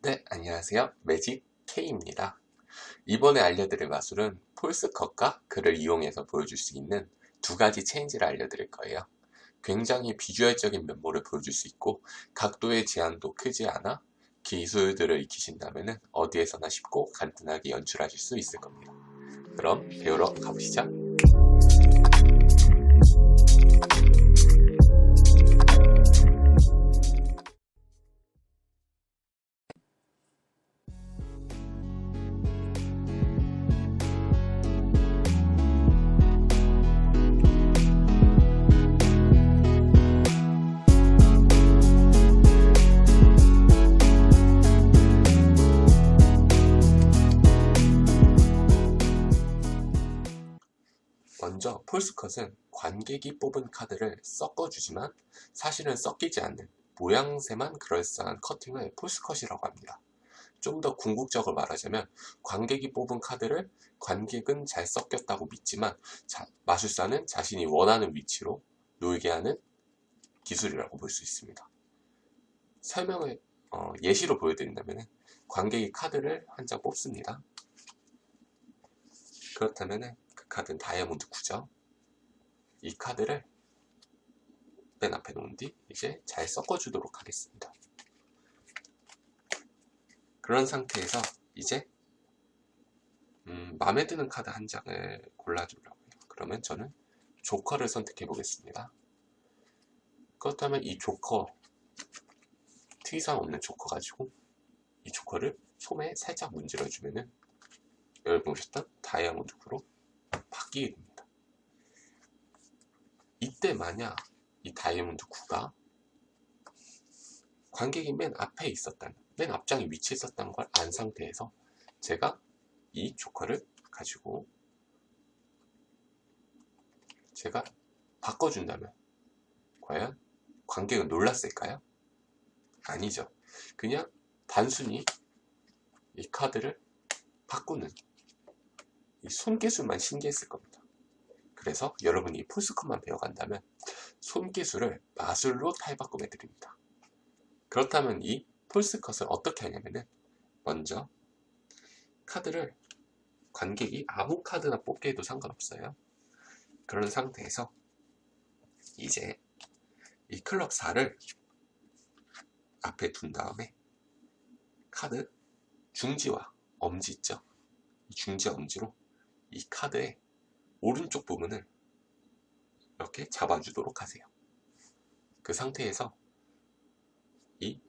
네, 안녕하세요. 매직 K입니다. 이번에 알려드릴 마술은 폴스컷과 그를 이용해서 보여줄 수 있는 두 가지 체인지를 알려드릴 거예요. 굉장히 비주얼적인 면모를 보여줄 수 있고 각도의 제한도 크지 않아 기술들을 익히신다면 어디에서나 쉽고 간단하게 연출하실 수 있을 겁니다. 그럼 배우러 가보시죠. 먼저 폴스컷은 관객이 뽑은 카드를 섞어주지만 사실은 섞이지 않는 모양새만 그럴싸한 커팅을 폴스컷이라고 합니다. 좀 더 궁극적으로 말하자면 관객이 뽑은 카드를 관객은 잘 섞였다고 믿지만 마술사는 자신이 원하는 위치로 놓이게 하는 기술이라고 볼 수 있습니다. 설명을 예시로 보여드린다면 관객이 카드를 한 장 뽑습니다. 그렇다면 그 카드는 다이아몬드 9죠. 이 카드를 맨 앞에 놓은 뒤 이제 잘 섞어주도록 하겠습니다. 그런 상태에서 이제 마음에 드는 카드 한 장을 골라주려고요. 그러면 저는 조커를 선택해 보겠습니다. 그렇다면 이 조커, 특이사항 없는 조커 가지고 이 조커를 솜에 살짝 문질러주면은 여러분 보셨던 다이아몬드 9로 바뀌게 됩니다. 이때 만약 이 다이아몬드 9가 관객이 맨 앞에 있었다면, 맨 앞장에 위치해 있었다는 걸 안 상태에서 제가 이 조커를 가지고 제가 바꿔준다면 과연 관객은 놀랐을까요? 아니죠. 그냥 단순히 이 카드를 바꾸는 이 손기술만 신기했을 겁니다. 그래서 여러분이 폴스컷만 배워간다면 손기술을 마술로 탈바꿈해 드립니다. 그렇다면 이 폴스컷을 어떻게 하냐면은 먼저 카드를 관객이 아무 카드나 뽑게 해도 상관없어요. 그런 상태에서 이제 이 클럽 4를 앞에 둔 다음에 카드 중지와 엄지 있죠? 이 중지와 엄지로 이 카드의 오른쪽 부분을 이렇게 잡아주도록 하세요. 그 상태에서 이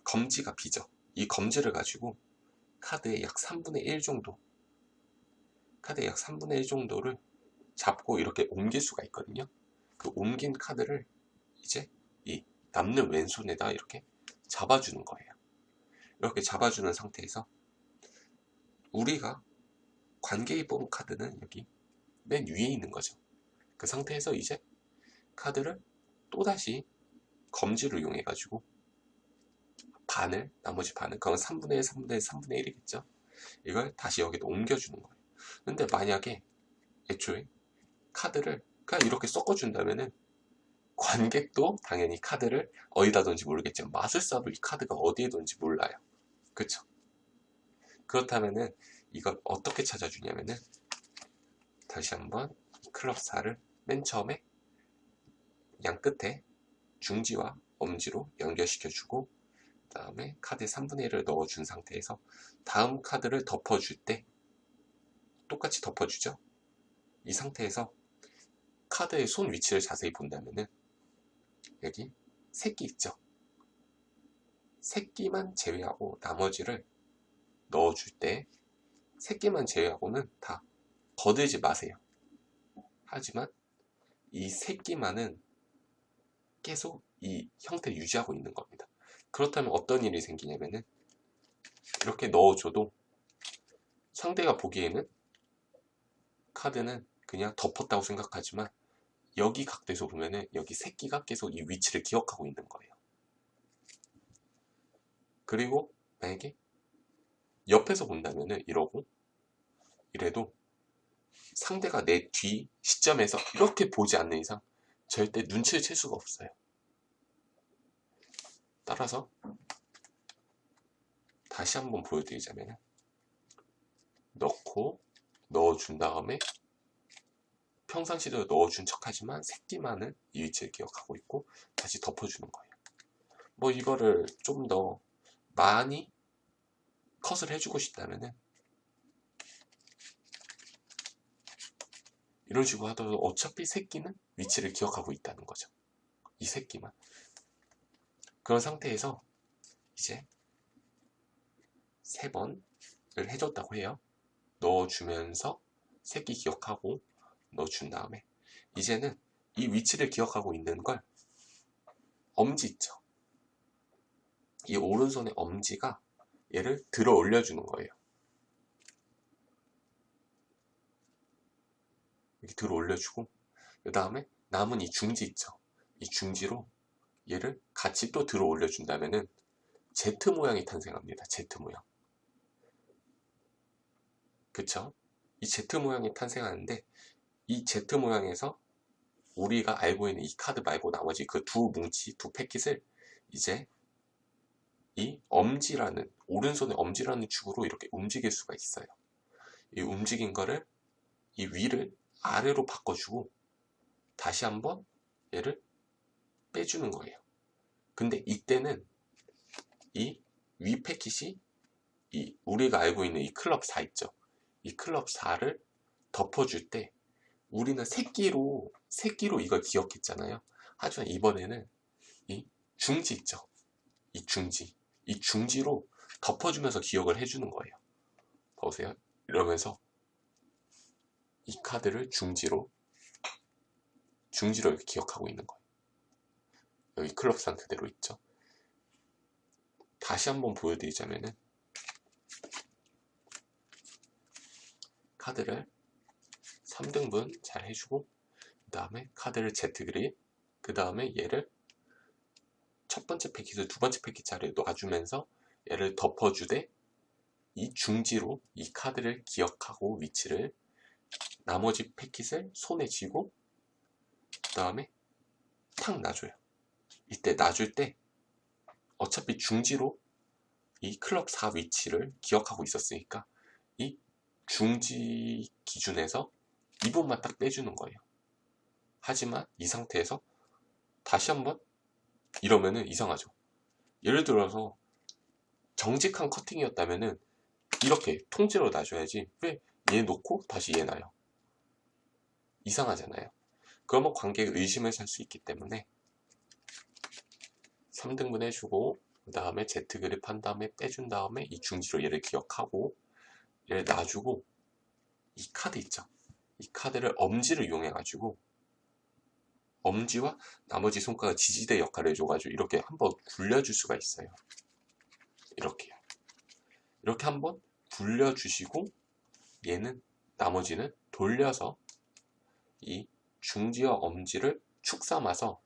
검지가 비죠. 이 검지를 가지고 카드의 약 3분의 1 정도, 카드의 약 3분의 1 정도를 잡고 이렇게 옮길 수가 있거든요. 그 옮긴 카드를 이제 이 남는 왼손에다 이렇게 잡아주는 거예요. 이렇게 잡아주는 상태에서 우리가 관객이 뽑은 카드는 여기 맨 위에 있는 거죠. 그 상태에서 이제 카드를 또다시 검지를 이용해 가지고 반을, 나머지 반을, 그건 3분의 1, 3분의 1, 3분의 1이겠죠. 이걸 다시 여기다 옮겨주는 거예요. 근데 만약에 애초에 카드를 그냥 이렇게 섞어준다면은 관객도 당연히 카드를 어디다 둔지 모르겠지만 마술사도 이 카드가 어디에 둔지 몰라요. 그쵸? 그렇다면은 이걸 어떻게 찾아주냐면은 다시 한번 클럽 4를 맨 처음에 양 끝에 중지와 엄지로 연결시켜주고 그 다음에 카드에 3분의 1을 넣어준 상태에서 다음 카드를 덮어줄 때 똑같이 덮어주죠. 이 상태에서 카드의 손 위치를 자세히 본다면은 여기 새끼 있죠. 새끼만 제외하고 나머지를 넣어줄 때 새끼만 제외하고는 다 거들지 마세요. 하지만 이 새끼만은 계속 이 형태를 유지하고 있는 겁니다. 그렇다면 어떤 일이 생기냐면은 이렇게 넣어줘도 상대가 보기에는 카드는 그냥 덮었다고 생각하지만 여기 각도에서 보면은 여기 새끼가 계속 이 위치를 기억하고 있는 거예요. 그리고 만약에 옆에서 본다면은 이래도 상대가 내 뒤 시점에서 이렇게 보지 않는 이상 절대 눈치를 챌 수가 없어요. 따라서 다시 한번 보여드리자면 넣어준 다음에 평상시대로 넣어준 척하지만 새끼만은 이 위치를 기억하고 있고 다시 덮어주는 거예요. 뭐 이거를 좀 더 많이 컷을 해주고 싶다면은 이런 식으로 하더라도 어차피 새끼는 위치를 기억하고 있다는 거죠. 이 새끼만. 그런 상태에서 이제 3번을 해줬다고 해요. 넣어주면서 새끼 기억하고 넣어준 다음에 이제는 이 위치를 기억하고 있는 걸 엄지 있죠. 이 오른손의 엄지가 얘를 들어 올려주는 거예요. 이렇게 들어 올려주고 그 다음에 남은 이 중지 있죠. 이 중지로 얘를 같이 또 들어 올려준다면은 Z 모양이 탄생합니다. Z 모양. 그쵸? 이 Z 모양이 탄생하는데 이 Z 모양에서 우리가 알고 있는 이 카드 말고 나머지 그 두 뭉치, 두 패킷을 이제 이 엄지라는 오른손의 엄지라는 축으로 이렇게 움직일 수가 있어요. 이 움직인 거를 이 위를 아래로 바꿔주고 다시 한번 얘를 빼주는 거예요. 근데 이때는 이 위 패킷이 이 우리가 알고 있는 이 클럽 4 있죠. 이 클럽 4를 덮어줄 때 우리는 새끼로 이걸 기억했잖아요. 하지만 이번에는 이 중지 있죠. 이 중지로 덮어주면서 기억을 해주는 거예요. 보세요. 이러면서 이 카드를 중지로 이렇게 기억하고 있는 거예요. 여기 클럽상 그대로 있죠. 다시 한번 보여드리자면은 카드를 3등분 잘 해주고 그 다음에 카드를 Z그립 그 다음에 얘를 첫 번째 패킷을 두 번째 패킷 자리에 놔주면서 얘를 덮어주되 이 중지로 이 카드를 기억하고 위치를 나머지 패킷을 손에 쥐고 그 다음에 탁 놔줘요. 이때 놔줄 때 어차피 중지로 이 클럽 4 위치를 기억하고 있었으니까 이 중지 기준에서 2번만 딱 빼주는 거예요. 하지만 이 상태에서 다시 한번 이러면은 이상하죠. 예를 들어서 정직한 커팅이었다면은 이렇게 통째로 놔줘야지 왜 얘 놓고 다시 얘 놔요. 이상하잖아요. 그러면 관계에 의심을 살 수 있기 때문에 3등분 해주고 그 다음에 Z그립 한 다음에 빼준 다음에 이 중지로 얘를 기억하고 얘를 놔주고 이 카드 있죠. 이 카드를 엄지를 이용해 가지고 엄지와 나머지 손가락 지지대 역할을 해줘가지고 이렇게 한번 굴려줄 수가 있어요. 이렇게요. 이렇게 한번 굴려주시고 얘는 나머지는 돌려서 이 중지와 엄지를 축 삼아서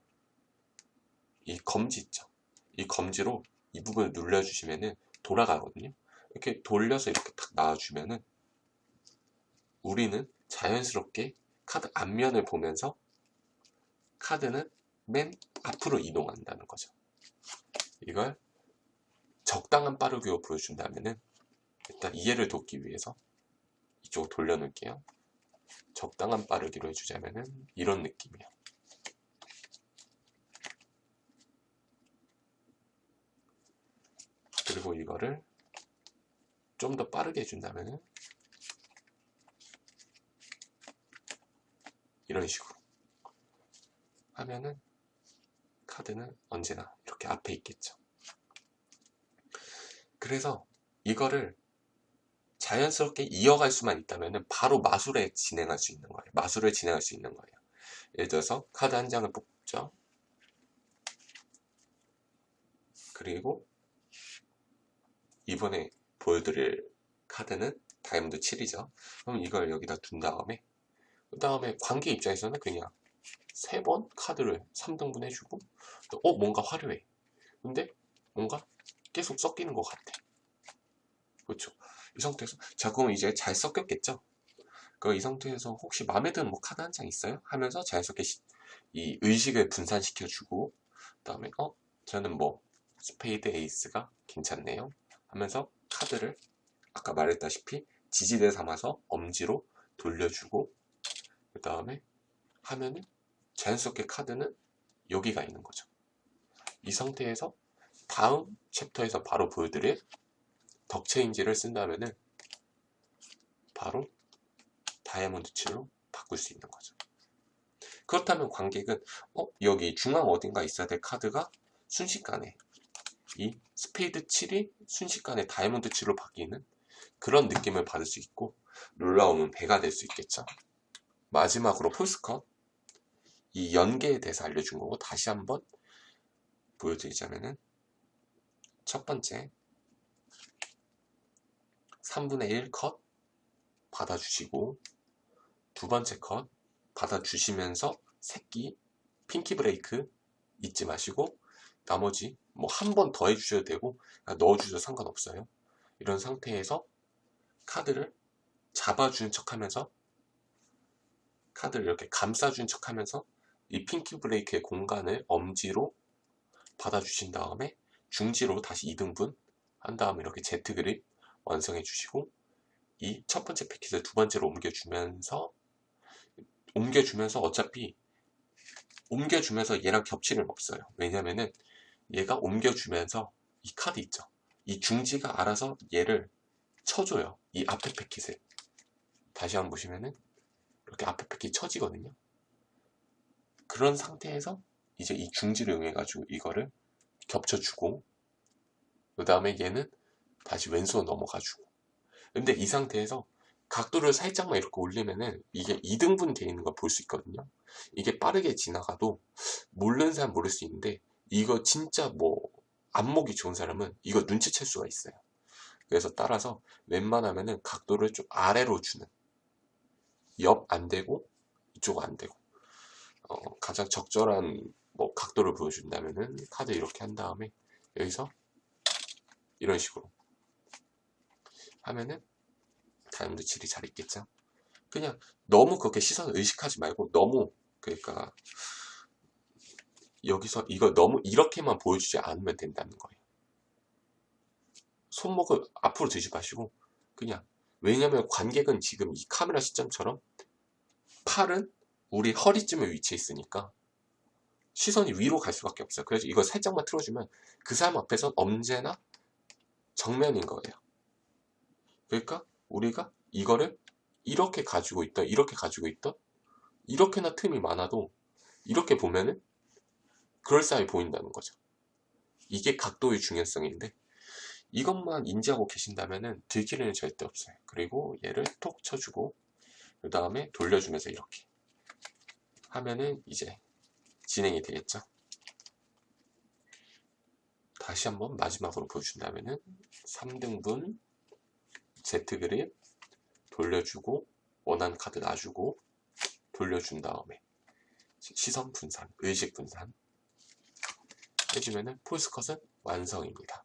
이 검지 있죠. 이 검지로 이 부분을 눌러주시면은 돌아가거든요. 이렇게 돌려서 이렇게 탁 놔주면은 우리는 자연스럽게 카드 앞면을 보면서 카드는 맨 앞으로 이동한다는 거죠. 이걸 적당한 빠르기로 보여준다면은 일단 이해를 돕기 위해서 이쪽으로 돌려놓을게요. 적당한 빠르기로 해주자면은 이런 느낌이에요. 그리고 이거를 좀 더 빠르게 해준다면은 이런 식으로 하면은 카드는 언제나 이렇게 앞에 있겠죠. 그래서 이거를 자연스럽게 이어갈 수만 있다면 바로 마술에 진행할 수 있는 거예요. 마술을 진행할 수 있는 거예요. 예를 들어서 카드 한 장을 뽑죠. 그리고 이번에 보여드릴 카드는 다이아몬드 7이죠. 그럼 이걸 여기다 둔 다음에 그 다음에 관계 입장에서는 그냥 3번 카드를 3등분 해주고 뭔가 화려해. 근데 뭔가 계속 섞이는 것 같아. 그렇죠. 이 상태에서 자 그럼 이제 잘 섞였겠죠. 이 상태에서 혹시 마음에 드는 뭐 카드 한 장 있어요? 하면서 자연스럽게 이 의식을 분산시켜주고 그 다음에 저는 뭐 스페이드 에이스가 괜찮네요 하면서 카드를 아까 말했다시피 지지대 삼아서 엄지로 돌려주고 그 다음에 하면은 자연스럽게 카드는 여기가 있는 거죠. 이 상태에서 다음 챕터에서 바로 보여드릴 덕체인지를 쓴다면은 바로 다이아몬드 7로 바꿀 수 있는 거죠. 그렇다면 관객은 여기 중앙 어딘가 있어야 될 카드가 순식간에 이 스페이드 7이 순식간에 다이아몬드 7로 바뀌는 그런 느낌을 받을 수 있고 놀라움은 배가 될 수 있겠죠. 마지막으로 폴스컷 이 연계에 대해서 알려준 거고 다시 한번 보여드리자면은 첫 번째 3분의 1 컷 받아주시고 두 번째 컷 받아주시면서 새끼 핑키 브레이크 잊지 마시고 나머지 뭐 한 번 더 해주셔도 되고 넣어주셔도 상관없어요. 이런 상태에서 카드를 잡아주는 척 하면서 카드를 이렇게 감싸주는 척 하면서 이 핑키 브레이크의 공간을 엄지로 받아주신 다음에 중지로 다시 2등분 한 다음에 이렇게 Z 그립 완성해 주시고 이 첫 번째 패킷을 두 번째로 옮겨주면서 어차피 옮겨주면서 얘랑 겹치는 없어요. 왜냐면은 얘가 옮겨주면서 이 카드 있죠. 이 중지가 알아서 얘를 쳐줘요. 이 앞에 패킷을. 다시 한번 보시면은 이렇게 앞에 패킷 쳐지거든요. 그런 상태에서 이제 이 중지를 이용해가지고 이거를 겹쳐주고 그 다음에 얘는 다시 왼손 넘어가주고 근데 이 상태에서 각도를 살짝만 이렇게 올리면은 이게 2등분 되어 있는 걸 볼 수 있거든요. 이게 빠르게 지나가도 모르는 사람 모를 수 있는데 이거 진짜 뭐 안목이 좋은 사람은 이거 눈치챌 수가 있어요. 그래서 따라서 웬만하면은 각도를 좀 아래로 주는 옆 안 되고 이쪽 안 되고 가장 적절한 뭐 각도를 보여준다면은 카드 이렇게 한 다음에 여기서 이런 식으로 하면은 다이아몬드 7이 잘 있겠죠. 그냥 너무 그렇게 시선을 의식하지 말고 너무 그러니까 여기서 이거 너무 이렇게만 보여주지 않으면 된다는 거예요. 손목을 앞으로 드시 마시고 그냥 왜냐면 관객은 지금 이 카메라 시점처럼 팔은 우리 허리쯤에 위치해 있으니까 시선이 위로 갈 수밖에 없어요. 그래서 이거 살짝만 틀어주면 그 사람 앞에선 언제나 정면인 거예요. 그러니까 우리가 이거를 이렇게 가지고 있던 이렇게나 틈이 많아도 이렇게 보면은 그럴싸해 보인다는 거죠. 이게 각도의 중요성인데 이것만 인지하고 계신다면은 들키는 절대 없어요. 그리고 얘를 톡 쳐주고 그 다음에 돌려주면서 이렇게 하면은 이제 진행이 되겠죠. 다시 한번 마지막으로 보여준다면은 3등분 Z 그립 돌려주고 원하는 카드 놔주고 돌려준 다음에 시선 분산, 의식 분산 해주면은 폴스컷은 완성입니다.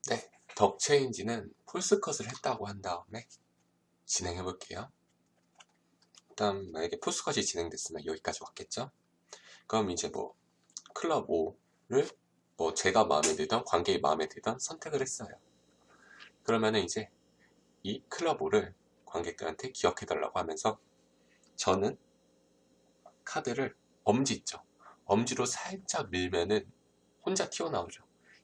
네, 덕체인지는 폴스컷을 했다고 한 다음에 진행해 볼게요. 일단 만약에 폴스컷이 진행됐으면 여기까지 왔겠죠. 그럼 이제 뭐 클럽 5를 뭐 제가 마음에 들던 관객이 마음에 들던 선택을 했어요. 그러면은 이제 이 클럽 5를 관객들한테 기억해 달라고 하면서 저는 카드를 엄지 있죠. 엄지로 살짝 밀면은 혼자 튀어나오죠.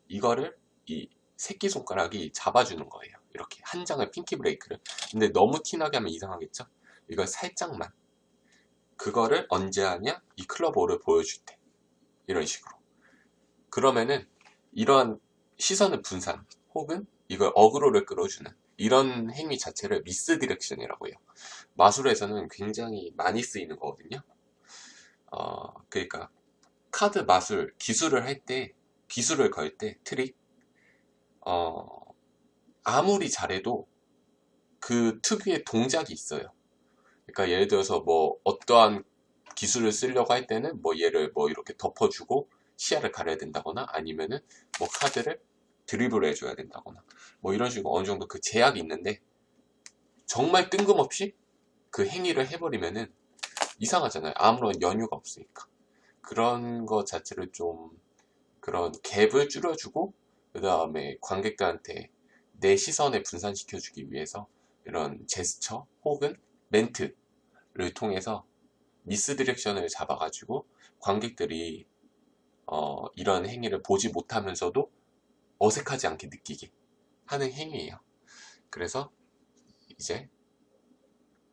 이거를 이 새끼손가락이 잡아주는 거예요. 이렇게 한 장을 핑키 브레이크를. 근데 너무 티나게 하면 이상하겠죠? 이걸 살짝만. 그거를 언제 하냐? 이 클럽 5를 보여줄 때. 이런 식으로. 그러면은 이러한 시선의 분산 혹은 이걸 어그로를 끌어주는 이런 행위 자체를 미스 디렉션이라고 해요. 마술에서는 굉장히 많이 쓰이는 거거든요. 그러니까 카드 마술 기술을 할 때, 기술을 걸 때 트릭, 아무리 잘해도 그 특유의 동작이 있어요. 그러니까 예를 들어서 뭐 어떠한 기술을 쓰려고 할 때는 뭐 얘를 뭐 이렇게 덮어주고 시야를 가려야 된다거나, 아니면은 뭐 카드를 드리블 해줘야 된다거나, 뭐 이런 식으로 어느 정도 그 제약이 있는데, 정말 뜬금없이 그 행위를 해버리면은 이상하잖아요. 아무런 연유가 없으니까. 그런 거 자체를 좀, 그런 갭을 줄여주고, 그 다음에 관객들한테 내 시선을 분산시켜주기 위해서 이런 제스처 혹은 멘트를 통해서 미스 디렉션을 잡아가지고 관객들이 이런 행위를 보지 못하면서도 어색하지 않게 느끼게 하는 행위예요. 그래서 이제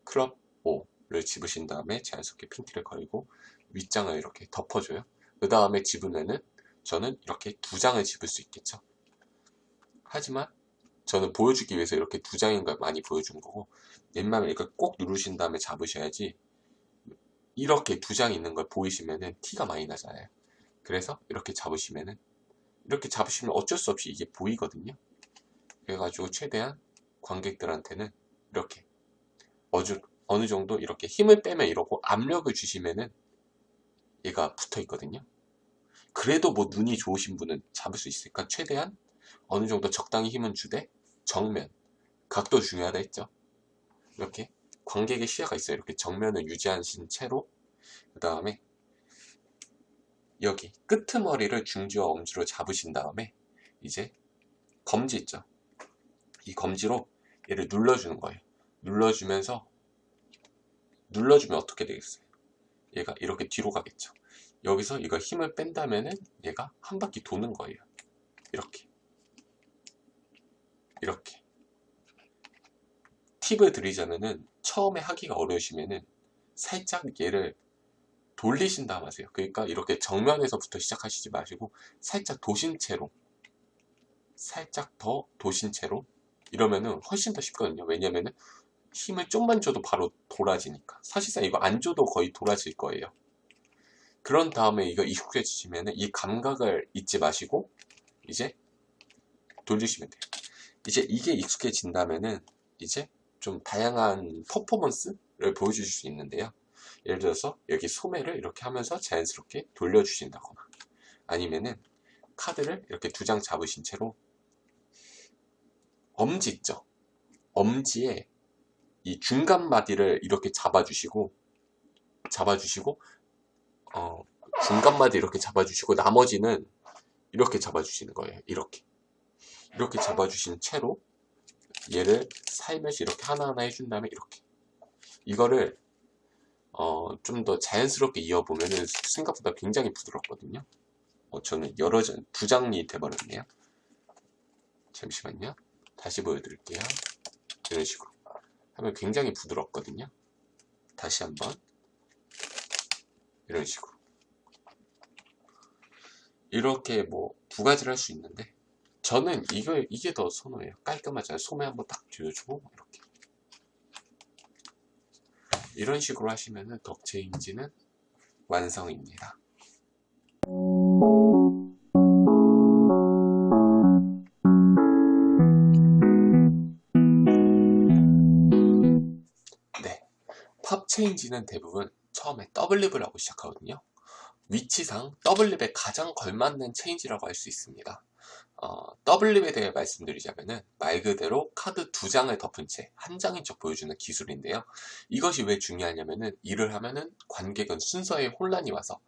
클럽 5를 집으신 다음에 자연스럽게 핀티를 걸고 윗장을 이렇게 덮어줘요. 그 다음에 집으면은 저는 이렇게 두 장을 집을 수 있겠죠. 하지만 저는 보여주기 위해서 이렇게 두 장인 걸 많이 보여준 거고, 웬만하면 이걸 꼭 누르신 다음에 잡으셔야지, 이렇게 두 장 있는 걸 보이시면은 티가 많이 나잖아요. 그래서 이렇게 잡으시면 어쩔 수 없이 이게 보이거든요. 그래가지고 최대한 관객들한테는 이렇게 어느 정도 이렇게 힘을 빼면 이러고 압력을 주시면은 얘가 붙어 있거든요. 그래도 뭐 눈이 좋으신 분은 잡을 수 있으니까 최대한 어느 정도 적당히 힘은 주되, 정면 각도 중요하다 했죠. 이렇게 관객의 시야가 있어요. 이렇게 정면을 유지하신 채로, 그 다음에 여기 끄트머리를 중지와 엄지로 잡으신 다음에 이제 검지 있죠. 이 검지로 얘를 눌러주는 거예요. 눌러주면 어떻게 되겠어요? 얘가 이렇게 뒤로 가겠죠. 여기서 이거 힘을 뺀다면은 얘가 한 바퀴 도는 거예요. 이렇게 팁을 드리자면은, 처음에 하기가 어려우시면은 살짝 얘를 돌리신다 하세요. 그러니까 이렇게 정면에서부터 시작하시지 마시고 살짝 더 도신 채로 이러면은 훨씬 더 쉽거든요. 왜냐면은 힘을 좀만 줘도 바로 돌아지니까. 사실상 이거 안 줘도 거의 돌아질 거예요. 그런 다음에 이거 익숙해지시면은 이 감각을 잊지 마시고 이제 돌리시면 돼요. 이제 이게 익숙해진다면은 이제 좀 다양한 퍼포먼스를 보여주실 수 있는데요. 예를 들어서 여기 소매를 이렇게 하면서 자연스럽게 돌려주신다거나, 아니면은 카드를 이렇게 두 장 잡으신 채로 엄지 있죠. 엄지에 이 중간 마디를 이렇게 잡아주시고 중간 마디 이렇게 잡아주시고, 나머지는 이렇게 잡아주시는 거예요. 이렇게 잡아주신 채로 얘를 살며시 이렇게 하나하나 해준 다음에 이렇게, 이거를 좀 더 자연스럽게 이어보면은 생각보다 굉장히 부드럽거든요. 저는 두 장이 돼버렸네요. 잠시만요. 다시 보여드릴게요. 이런 식으로 하면 굉장히 부드럽거든요. 다시 한번 이런 식으로, 이렇게 뭐 두 가지를 할 수 있는데, 저는 이게 더 선호해요. 깔끔하잖아요. 소매 한번 딱 쥐어주고 이런 식으로 하시면은 덕체인지는 완성입니다. 네, 팝체인지는 대부분 처음에 더블립을 하고 시작하거든요. 위치상 더블립에 가장 걸맞는 체인지라고 할 수 있습니다. 더블립에 대해 말씀드리자면은 말 그대로 카드 두 장을 덮은 채 한 장인 척 보여주는 기술인데요. 이것이 왜 중요하냐면은, 이를 하면은 관객은 순서에 혼란이 와서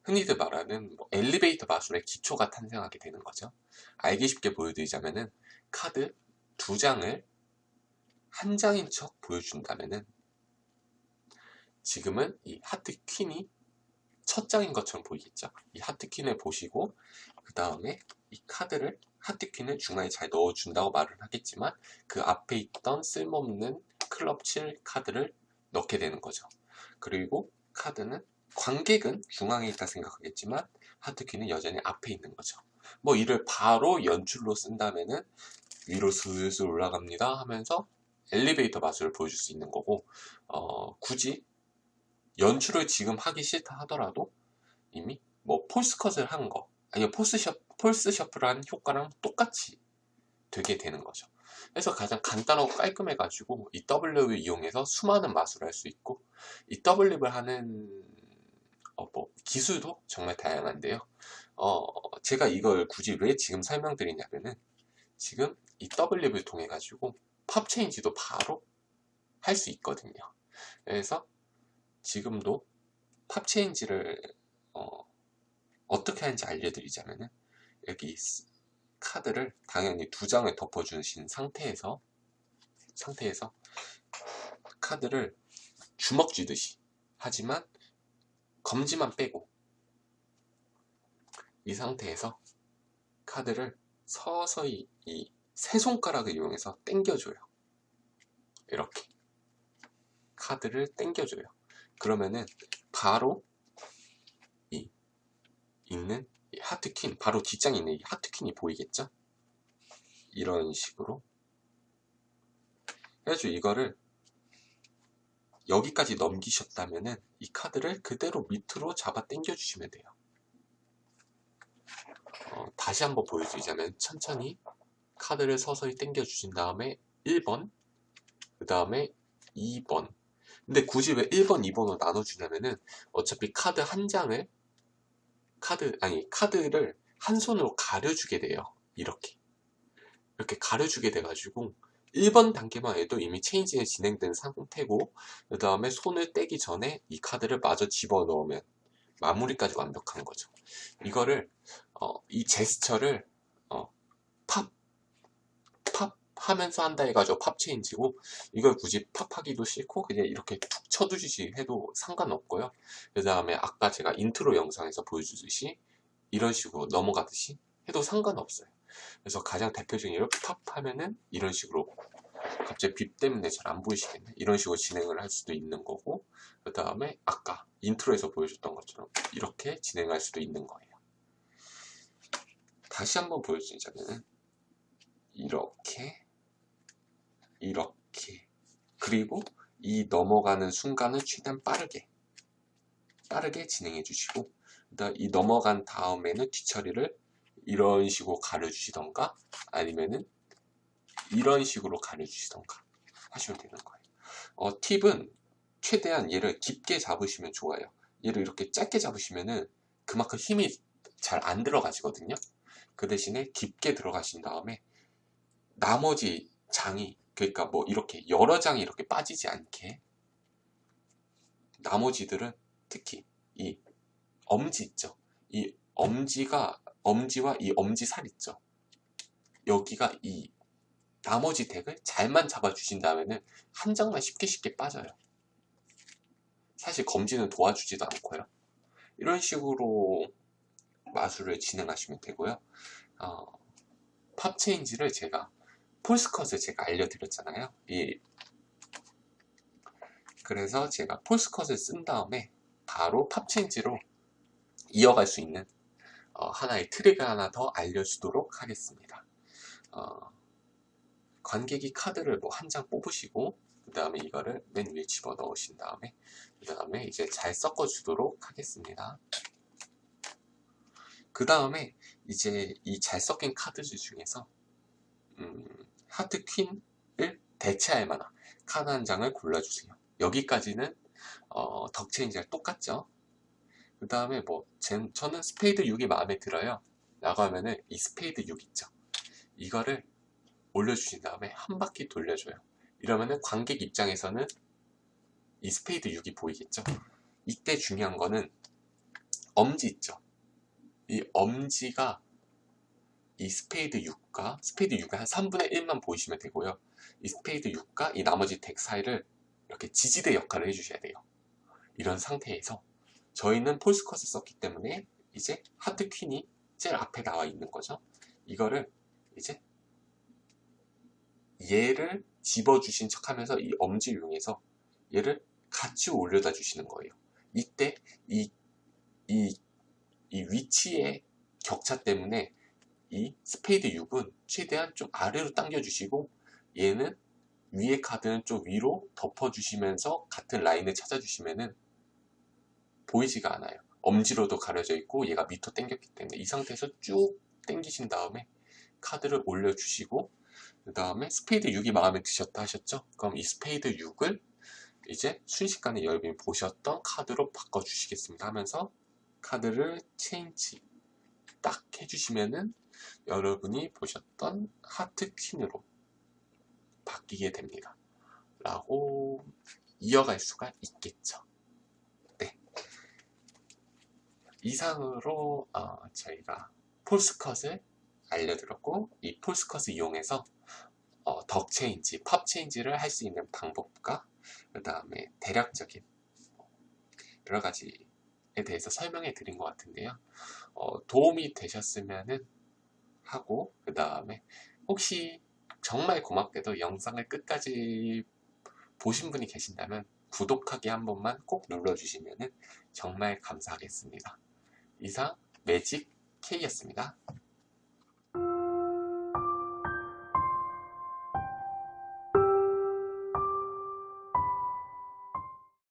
흔히들 말하는 뭐 엘리베이터 마술의 기초가 탄생하게 되는 거죠. 알기 쉽게 보여드리자면은, 카드 두 장을 한 장인 척 보여준다면은, 지금은 이 하트 퀸이 첫 장인 것처럼 보이겠죠. 이 하트 퀸을 보시고 그 다음에 이 하트 퀸을 중간에 잘 넣어준다고 말을 하겠지만, 그 앞에 있던 쓸모없는 클럽 7 카드를 넣게 되는 거죠. 그리고 관객은 중앙에 있다 생각하겠지만 하트 퀸은 여전히 앞에 있는 거죠. 뭐 이를 바로 연출로 쓴다면은 위로 슬슬 올라갑니다 하면서 엘리베이터 마술을 보여줄 수 있는 거고, 굳이 연출을 지금 하기 싫다 하더라도 이미 뭐 폴스컷을 한 거, 아니면 폴스 셔플을 한 효과랑 똑같이 되게 되는 거죠. 그래서 가장 간단하고 깔끔해가지고 이 W를 이용해서 수많은 마술을 할 수 있고, 이 W를 하는 뭐 기술도 정말 다양한데요. 제가 이걸 굳이 왜 지금 설명드리냐면은, 지금 이 W를 통해 가지고 팝 체인지도 바로 할 수 있거든요. 그래서 지금도 팝 체인지를 어떻게 하는지 알려드리자면은, 여기 카드를 당연히 두 장을 덮어주신 상태에서 카드를 주먹 쥐듯이, 하지만 검지만 빼고 이 상태에서 카드를 서서히 이 세 손가락을 이용해서 당겨줘요. 이렇게 카드를 당겨줘요. 그러면은 바로 이 있는 이 하트퀸, 바로 뒷장에 있는 이 하트퀸이 보이겠죠? 이런 식으로 해가지고 이거를 여기까지 넘기셨다면은 이 카드를 그대로 밑으로 잡아 당겨 주시면 돼요. 다시 한번 보여드리자면, 천천히 카드를 서서히 당겨 주신 다음에 1번, 그 다음에 2번. 근데 굳이 왜 1번, 2번으로 나눠주냐면은, 어차피 카드 한 장을 카드를 한 손으로 가려주게 돼요. 이렇게 가려주게 돼가지고 1번 단계만 해도 이미 체인지가 진행된 상태고, 그 다음에 손을 떼기 전에 이 카드를 마저 집어넣으면 마무리까지 완벽한 거죠. 이거를 이 제스처를 팝 하면서 한다 해가지고 팝 체인지고, 이걸 굳이 팝하기도 싫고 그냥 이렇게 툭 쳐두듯이 해도 상관없고요. 그 다음에 아까 제가 인트로 영상에서 보여주듯이 이런 식으로 넘어가듯이 해도 상관없어요. 그래서 가장 대표적인 이렇게 팝 하면은 이런 식으로, 갑자기 빛 때문에 잘 안 보이시겠네, 이런 식으로 진행을 할 수도 있는 거고, 그 다음에 아까 인트로에서 보여줬던 것처럼 이렇게 진행할 수도 있는 거예요. 다시 한번 보여드리자면 이렇게 그리고 이 넘어가는 순간을 최대한 빠르게 진행해 주시고, 그다음 이 넘어간 다음에는 뒤처리를 이런 식으로 가려주시던가 아니면은 이런 식으로 가려주시던가 하시면 되는 거예요. 팁은 최대한 얘를 깊게 잡으시면 좋아요. 얘를 이렇게 짧게 잡으시면은 그만큼 힘이 잘 안 들어가시거든요. 그 대신에 깊게 들어가신 다음에 나머지 장이, 그러니까 뭐 이렇게 여러 장이 이렇게 빠지지 않게, 나머지들은 특히 이 엄지 있죠. 이 엄지와 이 엄지살 있죠. 여기가 이 나머지 덱을 잘만 잡아주신다면은 한 장만 쉽게 빠져요. 사실 검지는 도와주지도 않고요. 이런 식으로 마술을 진행하시면 되고요. 팝 체인지를 폴스컷을 제가 알려드렸잖아요. 그래서 제가 폴스컷을 쓴 다음에 바로 팝 체인지로 이어갈 수 있는 하나의 트릭을 하나 더 알려주도록 하겠습니다. 관객이 카드를 뭐 한 장 뽑으시고, 그 다음에 이거를 맨 위에 집어 넣으신 다음에, 그 다음에 이제 잘 섞어 주도록 하겠습니다. 그 다음에 이제 이 잘 섞인 카드들 중에서 하트 퀸을 대체할 만한 카드 한 장을 골라주세요. 여기까지는 덕 체인지랑 똑같죠. 그 다음에 뭐 저는 스페이드 6이 마음에 들어요 라고 하면은 이 스페이드 6 있죠. 이거를 올려주신 다음에 한 바퀴 돌려줘요. 이러면은 관객 입장에서는 이 스페이드 6이 보이겠죠. 이때 중요한 거는 엄지 있죠. 이 엄지가 이 스페이드 6과 스페이드 6의 한 3분의 1만 보이시면 되고요. 이 스페이드 6과 이 나머지 덱 사이를 이렇게 지지대 역할을 해주셔야 돼요. 이런 상태에서 저희는 폴스컷을 썼기 때문에 이제 하트 퀸이 제일 앞에 나와 있는 거죠. 이거를 이제 얘를 집어주신 척 하면서 이 엄지를 이용해서 얘를 같이 올려다 주시는 거예요. 이때 이 위치의 격차 때문에 이 스페이드 6은 최대한 좀 아래로 당겨주시고 얘는 위에 카드는 좀 위로 덮어주시면서 같은 라인을 찾아주시면은 보이지가 않아요. 엄지로도 가려져 있고 얘가 밑으로 당겼기 때문에 이 상태에서 쭉 당기신 다음에 카드를 올려주시고 그 다음에 스페이드 6이 마음에 드셨다 하셨죠? 그럼 이 스페이드 6을 이제 순식간에 여러분이 보셨던 카드로 바꿔주시겠습니다 하면서 카드를 체인지 딱 해주시면은 여러분이 보셨던 하트 퀸으로 바뀌게 됩니다. 라고 이어갈 수가 있겠죠. 네. 이상으로 저희가 폴스컷을 알려드렸고 이 폴스컷을 이용해서 덕 체인지, 팝 체인지를 할 수 있는 방법과 그 다음에 대략적인 여러 가지에 대해서 설명해 드린 것 같은데요. 도움이 되셨으면 하고 그 다음에 혹시 정말 고맙게도 영상을 끝까지 보신 분이 계신다면 구독하기 한 번만 꼭 눌러주시면 정말 감사하겠습니다. 이상 매직 K였습니다.